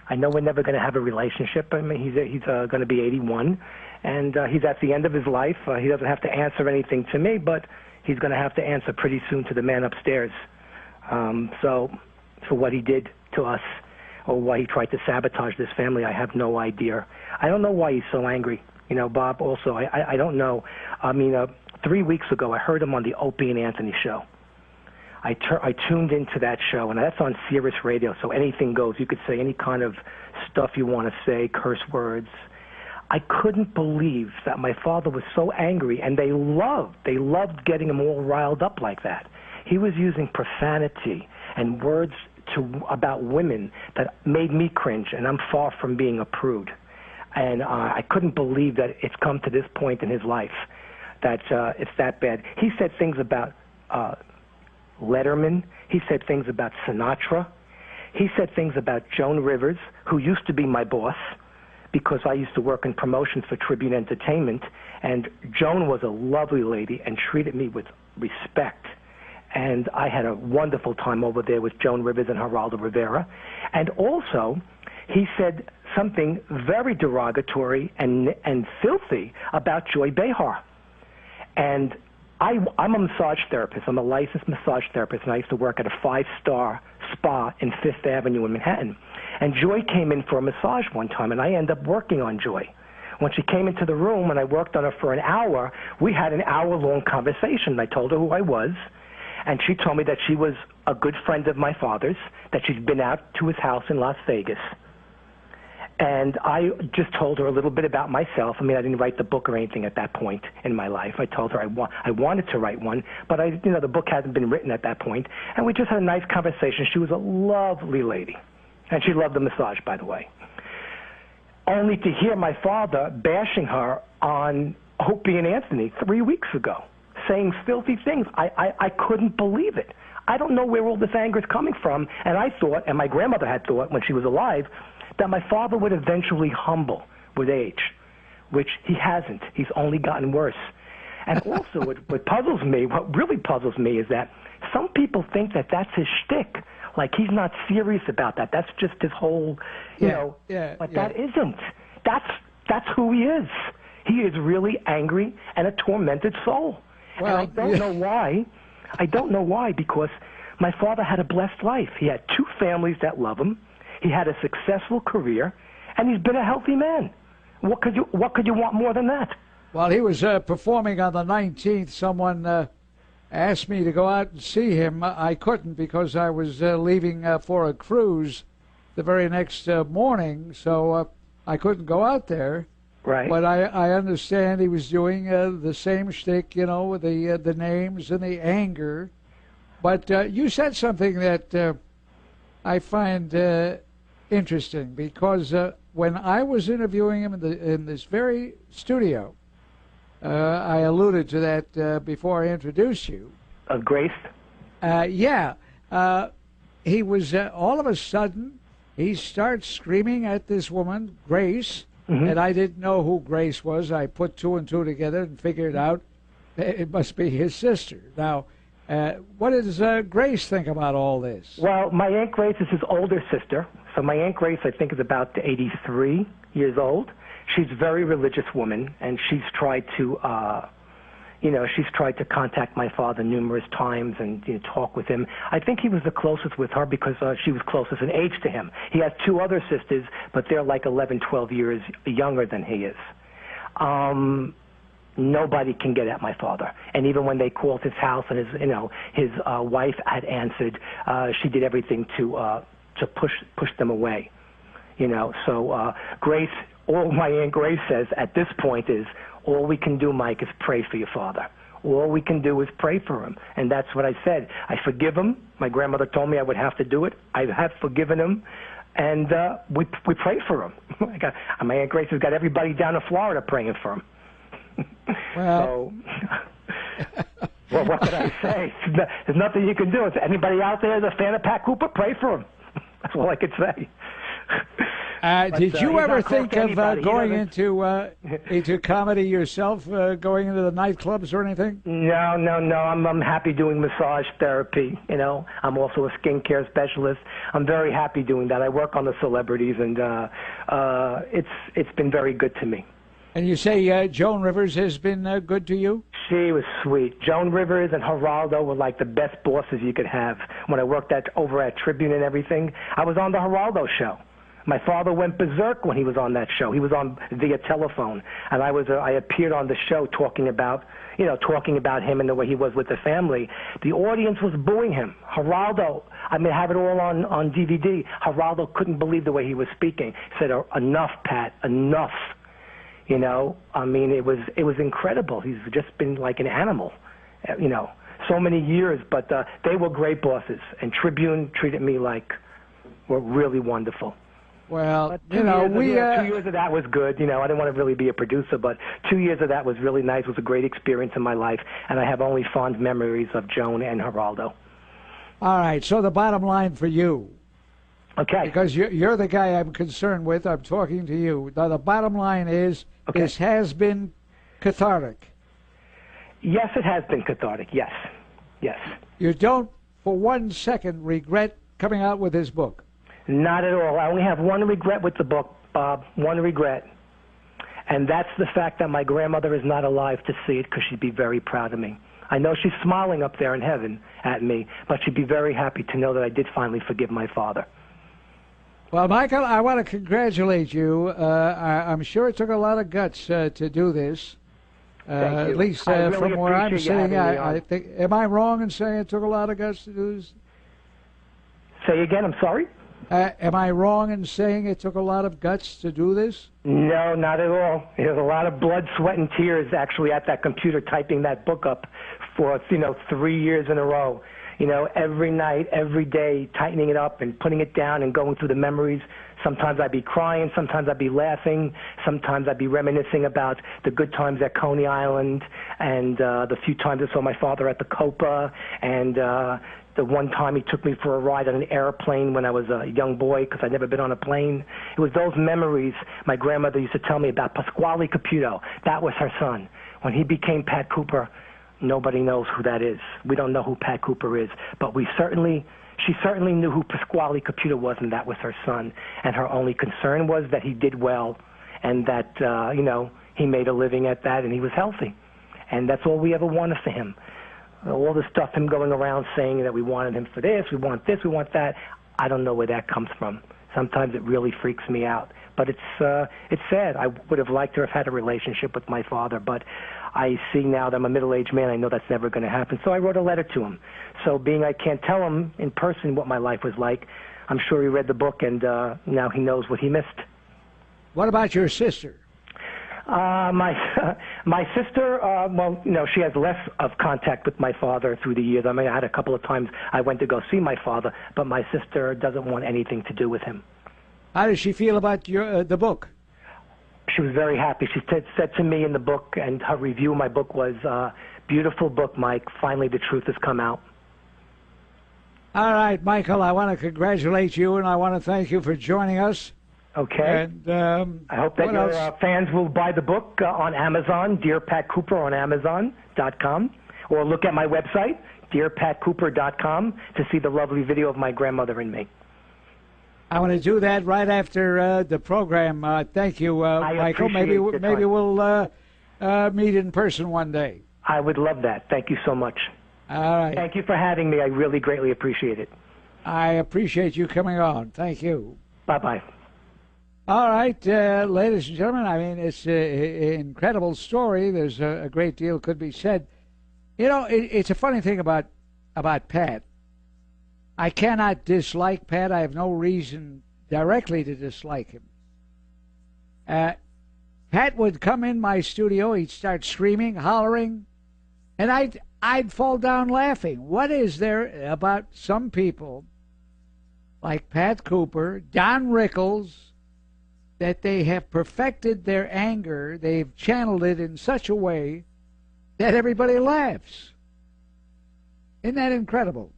I know we're never going to have a relationship. I mean, he's going to be 81, and he's at the end of his life. He doesn't have to answer anything to me, but he's going to have to answer pretty soon to the man upstairs. So for what he did to us, or why he tried to sabotage this family, I have no idea. I don't know why he's so angry. You know, Bob, also, I don't know. I mean, 3 weeks ago, I heard him on the Opie and Anthony show. I tuned into that show, and that's on Sirius Radio, so anything goes. You could say any kind of stuff you want to say, curse words. I couldn't believe that my father was so angry, and they loved getting him all riled up like that. He was using profanity and words about women that made me cringe, and I'm far from being a prude. And I couldn't believe that it's come to this point in his life, that it's that bad. He said things about Letterman. He said things about Sinatra. He said things about Joan Rivers, who used to be my boss, because I used to work in promotions for Tribune Entertainment, and Joan was a lovely lady and treated me with respect. And I had a wonderful time over there with Joan Rivers and Geraldo Rivera. And also, he said something very derogatory and filthy about Joy Behar. And I'm a massage therapist. I'm a licensed massage therapist, and I used to work at a 5-star spa in Fifth Avenue in Manhattan. And Joy came in for a massage one time, and I ended up working on Joy. When she came into the room and I worked on her for an hour, we had an hour-long conversation. I told her who I was, and she told me that she was a good friend of my father's, that she'd been out to his house in Las Vegas. And I just told her a little bit about myself. I mean, I didn't write the book or anything at that point in my life. I told her I wanted to write one, but the book hadn't been written at that point. And we just had a nice conversation. She was a lovely lady, and she loved the massage, by the way. Only to hear my father bashing her on Opie and Anthony 3 weeks ago, saying filthy things. I couldn't believe it. I don't know where all this anger is coming from, and I thought, and my grandmother had thought when she was alive, that my father would eventually humble with age, which he hasn't. He's only gotten worse. And also, what puzzles me, what really puzzles me, is that some people think that that's his shtick. Like, he's not serious about that. That's just his whole, but that isn't. That's who he is. He is really angry and a tormented soul. Well, and I don't know why. I don't know why, because my father had a blessed life. He had 2 families that love him. He had a successful career, and he's been a healthy man. What could you want more than that? While he was performing on the 19th, someone asked me to go out and see him. I couldn't because I was leaving for a cruise the very next morning, so I couldn't go out there. Right. But I understand he was doing the same shtick, with the names and the anger. But you said something that I find interesting, because when I was interviewing him in this very studio, I alluded to that before I introduced you. Grace? He was, all of a sudden, he starts screaming at this woman, Grace, and I didn't know who Grace was. I put 2 and 2 together and figured out it must be his sister. Now, what does Grace think about all this? Well, my Aunt Grace is his older sister. So my Aunt Grace, I think, is about 83 years old. She's a very religious woman, and she's tried to, contact my father numerous times and talk with him. I think he was the closest with her because she was closest in age to him. He has 2 other sisters, but they're like 11, 12 years younger than he is. Nobody can get at my father. And even when they called his house and his wife had answered, she did everything to push them away. So Grace, all my Aunt Grace says at this point is, all we can do, Mike, is pray for your father. All we can do is pray for him. And that's what I said. I forgive him. My grandmother told me I would have to do it. I have forgiven him. And we pray for him. My Aunt Grace has got everybody down in Florida praying for him. Well, well, what can I say? There's nothing you can do. If anybody out there is a fan of Pat Cooper, pray for him. That's all I could say. Did you he's ever not close think to of anybody. He going doesn't- into comedy yourself, going into the nightclubs or anything? No. I'm happy doing massage therapy. You know, I'm also a skincare specialist. I'm very happy doing that. I work on the celebrities, and it's been very good to me. And you say Joan Rivers has been good to you? She was sweet. Joan Rivers and Geraldo were like the best bosses you could have. When I worked over at Tribune and everything, I was on the Geraldo show. My father went berserk when he was on that show. He was on via telephone, and I appeared on the show talking about him and the way he was with the family. The audience was booing him. Geraldo, I have it all on DVD. Geraldo couldn't believe the way he was speaking. He said, "Enough, Pat, enough." You know, it was incredible. He's just been like an animal, so many years. But they were great bosses, and Tribune treated me like were really wonderful. Well, But 2 years of that was good. I didn't want to really be a producer, but 2 years of that was really nice. It was a great experience in my life, and I have only fond memories of Joan and Geraldo. All right, so the bottom line for you, Okay. because you're the guy I'm concerned with, I'm talking to you. Now, the bottom line is, Okay. this has been cathartic. Yes, it has been cathartic. Yes. You don't, for 1 second, regret coming out with this book. Not at all. I only have one regret with the book, Bob. One regret. And that's the fact that my grandmother is not alive to see it, because she'd be very proud of me. I know she's smiling up there in heaven at me, but she'd be very happy to know that I did finally forgive my father. Well, Michael, I want to congratulate you. I'm sure it took a lot of guts to do this. Thank you. At least I really from where I'm appreciate you sitting, having me on. I think. Am I wrong in saying it took a lot of guts to do this? Say again, I'm sorry? Am I wrong in saying it took a lot of guts to do this? No, not at all. There's a lot of blood, sweat, and tears actually at that computer typing that book up for 3 years in a row. Every night, every day, tightening it up and putting it down and going through the memories. Sometimes I'd be crying, sometimes I'd be laughing, sometimes I'd be reminiscing about the good times at Coney Island and the few times I saw my father at the Copa, and the one time he took me for a ride on an airplane when I was a young boy, because I'd never been on a plane. It was those memories my grandmother used to tell me about. Pasquale Caputo, that was her son. When he became Pat Cooper, nobody knows who that is. We don't know who Pat Cooper is, but she certainly knew who Pasquale Caputo was, and that was her son. And her only concern was that he did well, and that he made a living at that, and he was healthy. And that's all we ever wanted for him. All the stuff, him going around saying that we wanted him for this, we want that, I don't know where that comes from. Sometimes it really freaks me out. But it's sad. I would have liked to have had a relationship with my father, but I see now that I'm a middle-aged man, I know that's never going to happen. So I wrote a letter to him. So being I can't tell him in person what my life was like, I'm sure he read the book, and now he knows what he missed. What about your sister? My sister, she has less of contact with my father through the years. I had a couple of times I went to go see my father, but my sister doesn't want anything to do with him. How does she feel about the book? She was very happy. She said to me in the book, and her review of my book was, beautiful book, Mike. Finally, the truth has come out. All right, Michael, I want to congratulate you, and I want to thank you for joining us. Okay. And I hope that your fans will buy the book on Amazon, Dear Pat Cooper on Amazon.com, or look at my website, DearPatCooper.com, to see the lovely video of my grandmother and me. I want to do that right after the program. Thank you, Michael. Maybe we'll meet in person one day. I would love that. Thank you so much. All right. Thank you for having me. I really greatly appreciate it. I appreciate you coming on. Thank you. Bye-bye. All right, ladies and gentlemen, it's an incredible story. There's a great deal could be said. It's a funny thing about Pat. I cannot dislike Pat. I have no reason directly to dislike him. Pat would come in my studio. He'd start screaming, hollering, and I'd fall down laughing. What is there about some people like Pat Cooper, Don Rickles, that they have perfected their anger, they've channeled it in such a way that everybody laughs? Isn't that incredible?